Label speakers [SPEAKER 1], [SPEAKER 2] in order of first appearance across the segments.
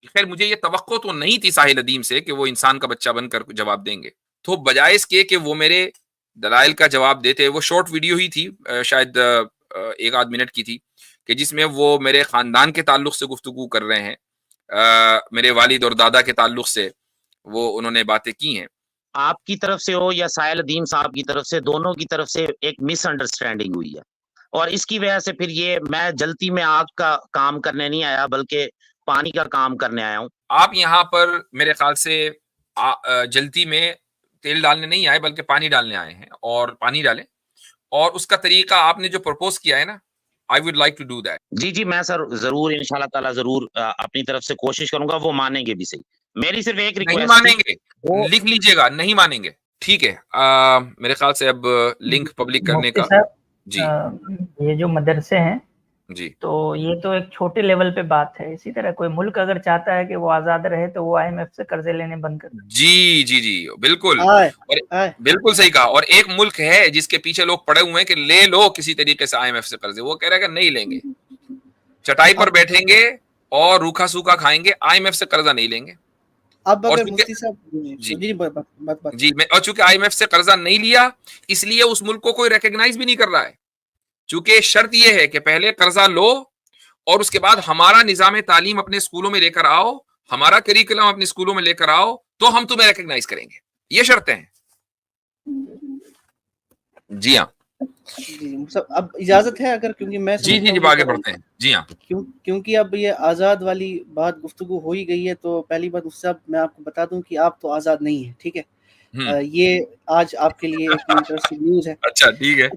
[SPEAKER 1] خیر مجھے یہ توقع تو نہیں تھی ساحل ندیم سے کہ وہ انسان کا بچہ بن کر جواب دیں گے، تو بجائے اس کے کہ وہ میرے دلائل کا جواب دیتے، وہ شارٹ ویڈیو ہی تھی، شاید ایک آدھ منٹ کی تھی، کہ جس میں وہ میرے خاندان کے تعلق سے گفتگو کر رہے ہیں، میرے والد اور دادا کے تعلق سے وہ انہوں نے باتیں کی ہیں۔
[SPEAKER 2] آپ کی طرف سے ہو یا ساحل ندیم صاحب کی طرف سے، دونوں کی طرف سے ایک مس انڈرسٹینڈنگ ہوئی ہے، اور اس کی وجہ سے پھر یہ میں جلتی میں آگ کا کام کرنے نہیں آیا بلکہ پانی کا کام کرنے آیا ہوں۔
[SPEAKER 1] آپ یہاں پر میرے خیال سے جلتی میں تیل ڈالنے نہیں آئے بلکہ پانی ڈالنے آئے ہیں، اور پانی ڈالیں، اور اس کا طریقہ آپ نے جو پرپوز کیا ہے نا، I would like to do that۔
[SPEAKER 2] جی میں سر ضرور انشاءاللہ تعالیٰ ضرور اپنی طرف سے کوشش کروں گا، وہ مانیں گے بھی صحیح۔ میری صرف ایک
[SPEAKER 1] نہیں
[SPEAKER 2] ریکویسٹ
[SPEAKER 1] مانیں
[SPEAKER 2] تھی،
[SPEAKER 1] گے، لکھ لیجئے گا، نہیں مانیں گے، ٹھیک ہے۔ میرے خیال سے اب لنک پبلک کرنے
[SPEAKER 3] مفتی
[SPEAKER 1] کا۔
[SPEAKER 3] صاحب
[SPEAKER 1] جی
[SPEAKER 3] یہ جو مدرسے ہیں
[SPEAKER 1] جی
[SPEAKER 3] تو یہ تو ایک چھوٹے لیول پہ بات ہے، اسی طرح کوئی ملک اگر چاہتا ہے کہ وہ آزاد رہے تو وہ IMF سے قرضے لینے بند کر دے۔
[SPEAKER 1] جی بالکل، اور بالکل صحیح کہا۔ اور ایک ملک ہے جس کے پیچھے لوگ پڑے ہوئے ہیں کہ لے لو کسی طریقے سے IMF سے قرضے، وہ کہہ رہا ہے کہ نہیں لیں گے، چٹائی پر بیٹھیں گے اور روکھا سوکھا کھائیں گے، IMF سے قرضہ نہیں لیں گے۔
[SPEAKER 4] اب
[SPEAKER 1] اور
[SPEAKER 4] اگر مفتی صاحب
[SPEAKER 1] اور چونکہ IMF سے قرضہ نہیں لیا، اس لیے اس ملک کو کوئی ریکگنائز بھی نہیں کر رہا ہے، چونکہ شرط یہ ہے کہ پہلے قرضہ لو اور اس کے بعد ہمارا نظام تعلیم اپنے اسکولوں میں لے کر آؤ، ہمارا کریکولم اپنے اسکولوں میں لے کر آؤ تو ہم تمہیں ریکگنائز کریں گے، یہ شرطیں ہیں۔ جی ہاں
[SPEAKER 4] اب اجازت ہے اگر، کیونکہ میں
[SPEAKER 1] جی آگے بڑھتے ہیں۔ جی ہاں
[SPEAKER 4] کیونکہ اب یہ آزاد والی بات گفتگو ہو ہی گئی ہے، تو پہلی بات مفتی صاحب میں آپ کو بتا دوں کہ آپ تو آزاد نہیں ہیں، ٹھیک ہے؟ یہ آج آپ کے لیے ایک انٹرسٹنگ نیوز ہے۔
[SPEAKER 1] اچھا ٹھیک ہے۔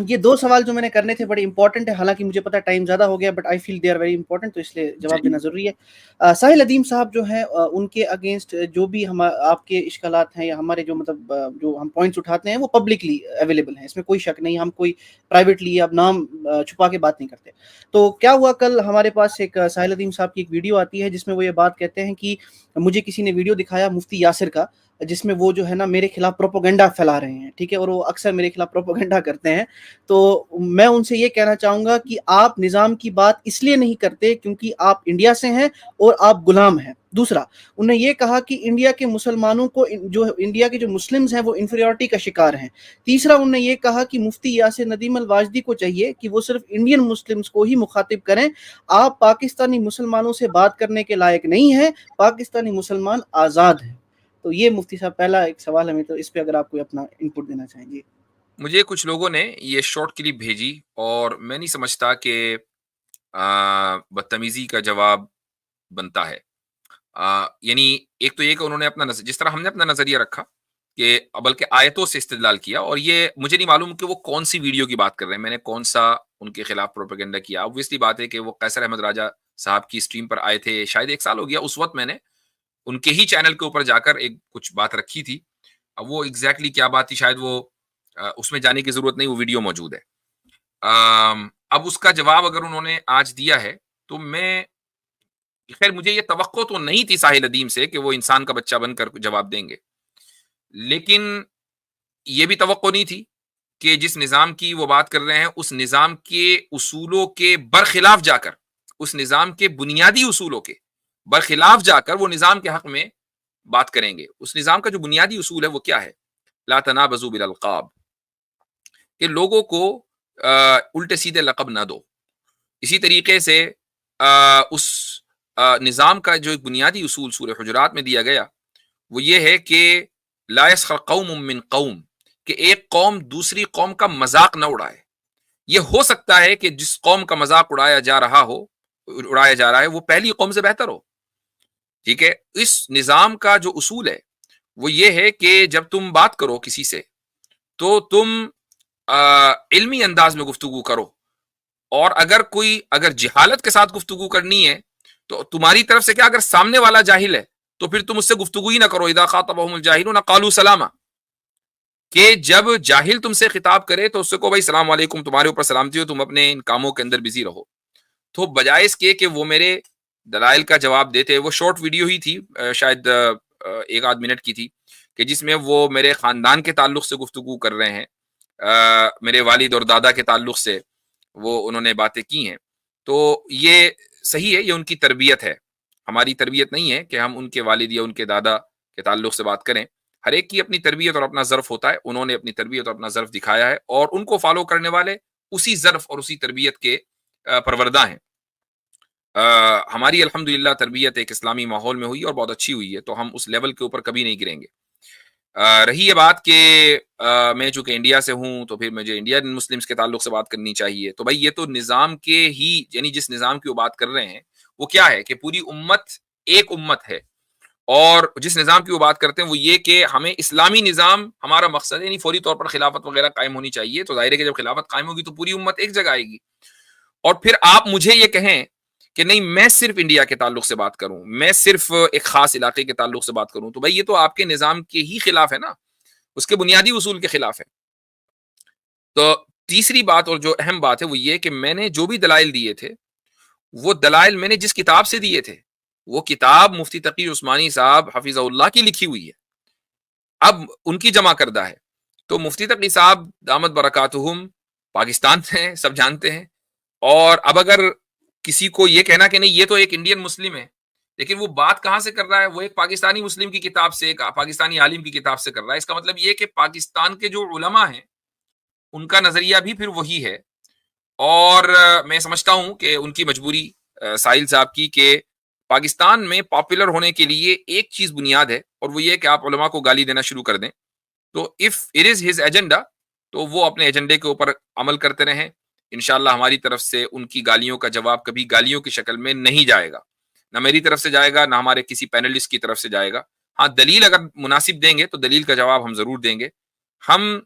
[SPEAKER 4] یہ دو سوال جو میں نے کرنے تھے بڑے امپورٹنٹ ہے، حالانکہ مجھے پتا ٹائم زیادہ ہو گیا، but I feel they are very important, تو اس لیے جواب دینا ضروری ہے۔ ساحل ندیم صاحب جو ہیں ان کے اگینسٹ جو بھی آپ کے اشکالات ہیں یا ہمارے جو مطلب جو ہم پوائنٹس اٹھاتے ہیں وہ پبلکلی اویلیبل ہیں، اس میں کوئی شک نہیں، ہم کوئی پرائیویٹلی اب نام چھپا کے بات نہیں کرتے۔ تو کیا ہوا، کل ہمارے پاس ایک ساحل ندیم صاحب کی ایک ویڈیو آتی ہے جس میں وہ یہ بات کہتے ہیں کہ مجھے کسی نے ویڈیو دکھایا مفتی یاسر کا، جس میں وہ جو ہے نا میرے خلاف پروپیگنڈا پھیلا رہے ہیں، ٹھیک ہے، اور وہ اکثر میرے خلاف پروپیگنڈا کرتے ہیں۔ تو میں ان سے یہ کہنا چاہوں گا کہ آپ نظام کی بات اس لیے نہیں کرتے کیونکہ آپ انڈیا سے ہیں اور آپ غلام ہیں۔ دوسرا، انہوں نے یہ کہا کہ انڈیا کے مسلمانوں کو، جو انڈیا کے جو مسلمز ہیں وہ انفیریورٹی کا شکار ہیں۔ تیسرا، انہوں نے یہ کہا کہ مفتی یاسر ندیم الواجدی کو چاہیے کہ وہ صرف انڈین مسلمز کو ہی مخاطب کریں، آپ پاکستانی مسلمانوں سے بات کرنے کے لائق نہیں ہیں، پاکستانی مسلمان آزاد ہیں۔ تو یہ مفتی صاحب پہلا ایک سوال ہے، تو اس پہ اگر آپ کوئی اپنا انپٹ دینا چاہیں گے۔
[SPEAKER 1] مجھے کچھ لوگوں نے یہ شارٹ کلپ بھیجی اور میں نہیں سمجھتا کہ بدتمیزی کا جواب بنتا ہے۔ یعنی ایک تو یہ کہ انہوں نے اپنا جس طرح ہم نے اپنا نظریہ رکھا کہ بلکہ آیتوں سے استدلال کیا، اور یہ مجھے نہیں معلوم کہ وہ کون سی ویڈیو کی بات کر رہے ہیں، میں نے کون سا ان کے خلاف پروپیگنڈا کیا۔ obviously بات ہے کہ وہ قیصر احمد راجہ صاحب کی اسٹریم پر آئے تھے، شاید 1 سال ہو گیا، اس وقت میں نے ان کے ہی چینل کے اوپر جا کر ایک کچھ بات رکھی تھی۔ اب وہ ایگزیکٹلی کیا بات تھی شاید وہ اس میں جانے کی ضرورت نہیں، وہ ویڈیو موجود ہے۔ اب اس کا جواب اگر انہوں نے آج دیا ہے تو میں، خیر مجھے یہ توقع تو نہیں تھی ساحل ندیم سے کہ وہ انسان کا بچہ بن کر جواب دیں گے، لیکن یہ بھی توقع نہیں تھی کہ جس نظام کی وہ بات کر رہے ہیں اس نظام کے اصولوں کے برخلاف جا کر، اس نظام کے بنیادی اصولوں کے برخلاف جا کر وہ نظام کے حق میں بات کریں گے۔ اس نظام کا جو بنیادی اصول ہے وہ کیا ہے؟ لا تنابزوا بالالقاب، کہ لوگوں کو الٹے سیدھے لقب نہ دو۔ اسی طریقے سے اس نظام کا جو ایک بنیادی اصول سورہ حجرات میں دیا گیا وہ یہ ہے کہ لا یسخر قوم من قوم، کہ ایک قوم دوسری قوم کا مذاق نہ اڑائے۔ یہ ہو سکتا ہے کہ جس قوم کا مذاق اڑایا جا رہا ہے وہ پہلی قوم سے بہتر ہو، ٹھیک ہے۔ اس نظام کا جو اصول ہے وہ یہ ہے کہ جب تم بات کرو کسی سے تو تم علمی انداز میں گفتگو کرو، اور اگر جہالت کے ساتھ گفتگو کرنی ہے تو تمہاری طرف سے کیا، اگر سامنے والا جاہل ہے تو پھر تم اس سے گفتگو ہی نہ کرو۔ اذا خاطبهم الجاہلون قالوا سلاما، کہ جب جاہل تم سے خطاب کرے تو اس سے کہو بھائی السلام علیکم، تمہارے اوپر سلامتی ہو، تم اپنے ان کاموں کے اندر بزی رہو۔ تو بجائے اس کے کہ وہ میرے دلائل کا جواب دیتے، وہ شارٹ ویڈیو ہی تھی، شاید 1 آدھ منٹ کی تھی، کہ جس میں وہ میرے خاندان کے تعلق سے گفتگو کر رہے ہیں، میرے والد اور دادا کے تعلق سے وہ انہوں نے باتیں کی ہیں۔ تو یہ صحیح ہے، یہ ان کی تربیت ہے، ہماری تربیت نہیں ہے کہ ہم ان کے والد یا ان کے دادا کے تعلق سے بات کریں. ہر ایک کی اپنی تربیت اور اپنا ظرف ہوتا ہے. انہوں نے اپنی تربیت اور اپنا ظرف دکھایا ہے اور ان کو فالو کرنے والے اسی ظرف اور اسی تربیت کے پروردہ ہیں. ہماری الحمدللہ تربیت ایک اسلامی ماحول میں ہوئی اور بہت اچھی ہوئی ہے, تو ہم اس لیول کے اوپر کبھی نہیں گریں گے. رہی یہ بات کہ میں چونکہ انڈیا سے ہوں تو پھر مجھے انڈین مسلمس کے تعلق سے بات کرنی چاہیے, تو بھائی یہ تو نظام کے ہی, یعنی جس نظام کی وہ بات کر رہے ہیں وہ کیا ہے کہ پوری امت ایک امت ہے, اور جس نظام کی وہ بات کرتے ہیں وہ یہ کہ ہمیں اسلامی نظام ہمارا مقصد ہے, یعنی فوری طور پر خلافت وغیرہ قائم ہونی چاہیے. تو ظاہر ہے کہ جب خلافت قائم ہوگی تو پوری امت ایک جگہ آئے گی, اور پھر آپ مجھے یہ کہیں کہ نہیں میں صرف انڈیا کے تعلق سے بات کروں, میں صرف ایک خاص علاقے کے تعلق سے بات کروں, تو بھائی یہ تو آپ کے نظام کے ہی خلاف ہے نا, اس کے بنیادی اصول کے خلاف ہے. تو تیسری بات اور جو اہم بات ہے وہ یہ کہ میں نے جو بھی دلائل دیے تھے وہ دلائل میں نے جس کتاب سے دیے تھے وہ کتاب مفتی تقی عثمانی صاحب حفظہ اللہ کی لکھی ہوئی ہے, اب ان کی جمع کردہ ہے. تو مفتی تقی صاحب دامت برکاتہم پاکستان ہیں, سب جانتے ہیں, اور اب اگر کسی کو یہ کہنا کہ نہیں یہ تو ایک انڈین مسلم ہے, لیکن وہ بات کہاں سے کر رہا ہے, وہ ایک پاکستانی مسلم کی کتاب سے, ایک پاکستانی عالم کی کتاب سے کر رہا ہے, اس کا مطلب یہ کہ پاکستان کے جو علماء ہیں ان کا نظریہ بھی پھر وہی ہے. اور میں سمجھتا ہوں کہ ان کی مجبوری ساحل صاحب کی کہ پاکستان میں پاپولر ہونے کے لیے ایک چیز بنیاد ہے, اور وہ یہ کہ آپ علماء کو گالی دینا شروع کر دیں. تو if it is his agenda تو وہ اپنے ایجنڈے کے اوپر عمل کرتے رہیں. انشاءاللہ ہماری طرف سے ان کی گالیوں کا جواب کبھی گالیوں کی شکل میں نہیں جائے گا, نہ میری طرف سے جائے گا, نہ ہمارے کسی پینلسٹ کی طرف سے جائے گا. ہاں دلیل اگر مناسب دیں گے تو دلیل کا جواب ہم ضرور دیں گے. ہم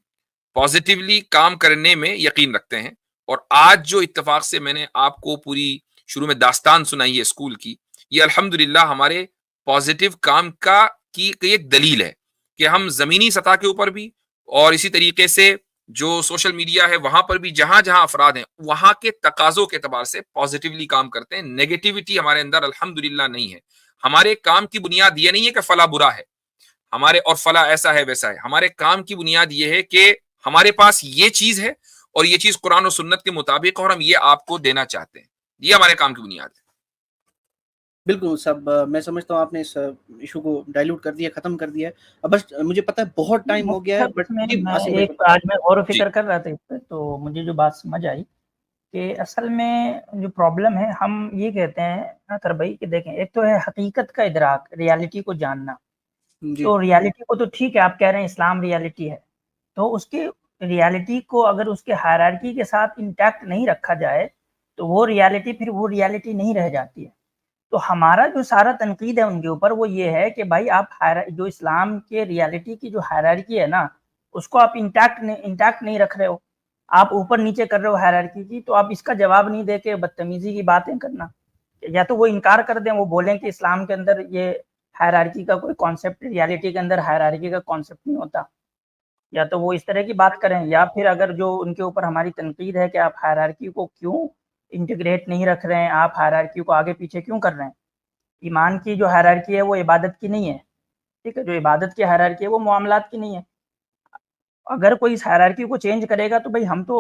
[SPEAKER 1] پازیٹیولی کام کرنے میں یقین رکھتے ہیں, اور آج جو اتفاق سے میں نے آپ کو پوری شروع میں داستان سنائی ہے اسکول کی, یہ الحمدللہ ہمارے پازیٹیو کام کا کی ایک دلیل ہے کہ ہم زمینی سطح کے اوپر بھی اور اسی طریقے سے جو سوشل میڈیا ہے وہاں پر بھی جہاں جہاں افراد ہیں وہاں کے تقاضوں کے اعتبار سے پازیٹیولی کام کرتے ہیں. نیگیٹیوٹی ہمارے اندر الحمدللہ نہیں ہے. ہمارے کام کی بنیاد یہ نہیں ہے کہ فلاں برا ہے ہمارے اور فلاں ایسا ہے ویسا ہے. ہمارے کام کی بنیاد یہ ہے کہ ہمارے پاس یہ چیز ہے اور یہ چیز قرآن و سنت کے مطابق, اور ہم یہ آپ کو دینا چاہتے ہیں. یہ ہمارے کام کی بنیاد ہے.
[SPEAKER 4] بالکل سب میں سمجھتا ہوں آپ نے اس ایشو کو ڈائلوٹ کر دیا, ختم کر دیا ہے. بس مجھے پتہ ہے بہت ٹائم ہو گیا ہے, بٹ
[SPEAKER 3] آج میں غور و فکر کر رہا تھا اس پہ, تو مجھے جو بات سمجھ آئی کہ اصل میں جو پرابلم ہے ہم یہ کہتے ہیں اطہر بھائی کہ دیکھیں ایک تو ہے حقیقت کا ادراک, ریالٹی کو جاننا. تو ریالٹی کو تو ٹھیک ہے آپ کہہ رہے ہیں اسلام ریالٹی ہے, تو اس کی ریالٹی کو اگر اس کے ہائرارکی کے ساتھ انٹیکٹ نہیں رکھا جائے تو وہ ریالٹی پھر وہ ریالٹی نہیں رہ جاتی ہے. تو ہمارا جو سارا تنقید ہے ان کے اوپر وہ یہ ہے کہ بھائی آپ جو اسلام کے ریالٹی کی جو ہائرارکی ہے نا اس کو آپ انٹیکٹ نہیں رکھ رہے ہو, آپ اوپر نیچے کر رہے ہو ہائرارکی کی. تو آپ اس کا جواب نہیں دے کے بدتمیزی کی باتیں کرنا, یا تو وہ انکار کر دیں, وہ بولیں کہ اسلام کے اندر یہ ہائرارکی کا کوئی کانسیپٹ, ریالٹی کے اندر ہائرارکی کا کانسیپٹ نہیں ہوتا, یا تو وہ اس طرح کی بات کریں. یا پھر اگر جو ان کے اوپر ہماری تنقید ہے کہ آپ ہائرارکی کو کیوں انٹیگریٹ نہیں رکھ رہے ہیں, آپ ہائرارکی کو آگے پیچھے کیوں کر رہے ہیں. ایمان کی جو ہائرارکی ہے وہ عبادت کی نہیں ہے, ٹھیک ہے, جو عبادت کی ہائرارکی ہے وہ معاملات کی نہیں ہے. اگر کوئی اس ہائرارکی کو چینج کرے گا تو بھائی ہم تو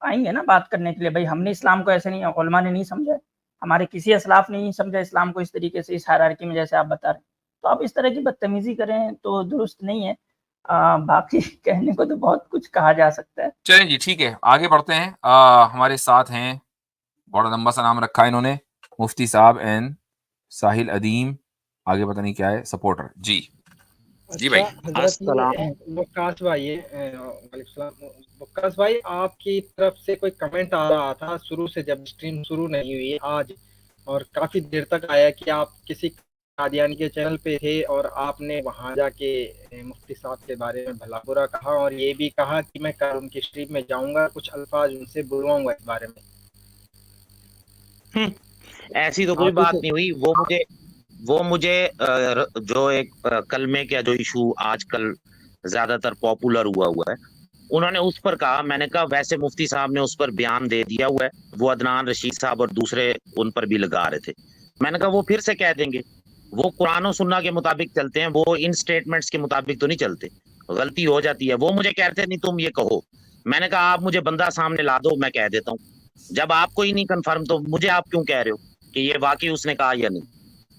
[SPEAKER 3] آئیں گے نا بات کرنے کے لیے. بھائی ہم نے اسلام کو ایسے نہیں, علماء نے نہیں سمجھا, ہمارے کسی اسلاف نے نہیں سمجھا اسلام کو اس طریقے سے, اس ہائرارکی میں جیسے آپ بتا رہے ہیں. تو آپ اس طرح کی بدتمیزی کریں تو درست نہیں ہے. باقی کہنے کو تو بہت کچھ کہا جا سکتا ہے.
[SPEAKER 1] چلیں جی ٹھیک ہے, آگے بڑھتے ہیں. ہمارے ساتھ ہیں, بڑا لمبا سا نام رکھا ہے انہوں نے, مفتی صاحب این ساحل ادیم, آگے پتہ نہیں کیا ہے, سپورٹر. جی جی بھائی.
[SPEAKER 5] وقاص بھائی, وعلیکم السلام. وقاص بھائی آپ کی طرف سے کوئی کمنٹ آ رہا تھا شروع سے, جب اسٹریم شروع نہیں ہوئی آج, اور کافی دیر تک آیا کہ آپ کسی قادیانی کے چینل پہ تھے اور آپ نے وہاں جا کے مفتی صاحب کے بارے میں بھلا برا کہا, اور یہ بھی کہا کہ میں کل ان کی اسٹریم میں جاؤں گا, کچھ الفاظ ان سے بلواؤں گا اس بارے میں.
[SPEAKER 2] ایسی تو کوئی بات نہیں ہوئی. وہ مجھے جو ایک کلمے کا جو ایشو آج کل زیادہ تر پاپولر ہوا ہے, انہوں نے اس پر کہا. میں نے کہا ویسے مفتی صاحب نے اس پر بیان دے دیا ہوا ہے, وہ عدنان رشید صاحب اور دوسرے ان پر بھی لگا رہے تھے. میں نے کہا وہ پھر سے کہہ دیں گے, وہ قرآن و سنہ کے مطابق چلتے ہیں, وہ ان سٹیٹمنٹس کے مطابق تو نہیں چلتے, غلطی ہو جاتی ہے. وہ مجھے کہتے نہیں تم یہ کہو. میں نے کہا آپ مجھے بندہ سامنے لا دو, میں کہہ دیتا ہوں. جب آپ کو ہی نہیں کنفرم تو مجھے آپ کیوں کہہ رہے ہو کہ یہ واقعی اس نے کہا یا نہیں.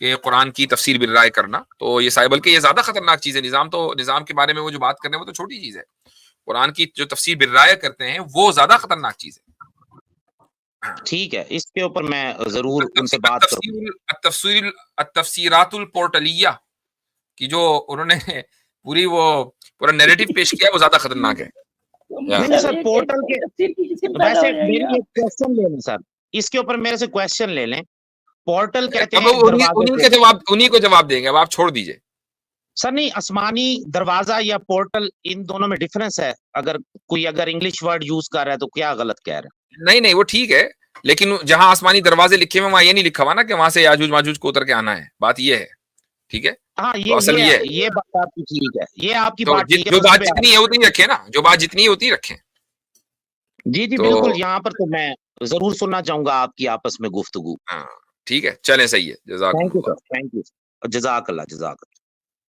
[SPEAKER 1] کہ قرآن کی تفسیر بالرائے کرنا، تو یہ بلکہ یہ زیادہ خطرناک چیز ہے. نظام کے بارے میں وہ جو بات کرنے وہ تو چھوٹی چیز ہے، قرآن کی جو تفسیر بالرائے کرتے ہیں وہ زیادہ خطرناک چیز ہے.
[SPEAKER 2] ٹھیک ہے، اس کے اوپر میں ضرور ان سے بات کروں.
[SPEAKER 1] التفسیرات الپورٹلیہ کی جو انہوں نے پورا نیریٹو پیش کیا وہ زیادہ خطرناک ہے.
[SPEAKER 2] نہیں سر، پورٹل کے ویسے میری ایک کوشچن لے لیں سر، اس کے اوپر میرے سے کوشچن لے لیں. پورٹل کہتے ہیں
[SPEAKER 1] انہی کو جواب دیں گے، اب آپ چھوڑ دیجئے.
[SPEAKER 2] سر نہیں، آسمانی دروازہ یا پورٹل ان دونوں میں ڈفرنس ہے. اگر انگلش ورڈ یوز کر رہا ہے تو کیا غلط کہہ رہا ہے؟
[SPEAKER 1] نہیں وہ ٹھیک ہے، لیکن جہاں آسمانی دروازے لکھے ہوئے وہاں یہ نہیں لکھا ہوا نا کہ وہاں سے یاجوج ماجوج کو اتر کے آنا ہے. بات یہ ہے، ٹھیک ہے.
[SPEAKER 2] ہاں یہ بات آپ کی ٹھیک ہے، یہ آپ کی بات ٹھیک ہے.
[SPEAKER 1] جو بات جتنی ہے اتنی رکھیں نا، جو بات جتنی ہے اتنی رکھیں.
[SPEAKER 2] جی بالکل، یہاں پر تو میں ضرور سننا چاہوں گا آپ کی آپس میں گفتگو.
[SPEAKER 1] ٹھیک ہے، چلیں، صحیح ہے. جزاک اللہ.
[SPEAKER 2] Thank you sir, thank you, جزاک اللہ.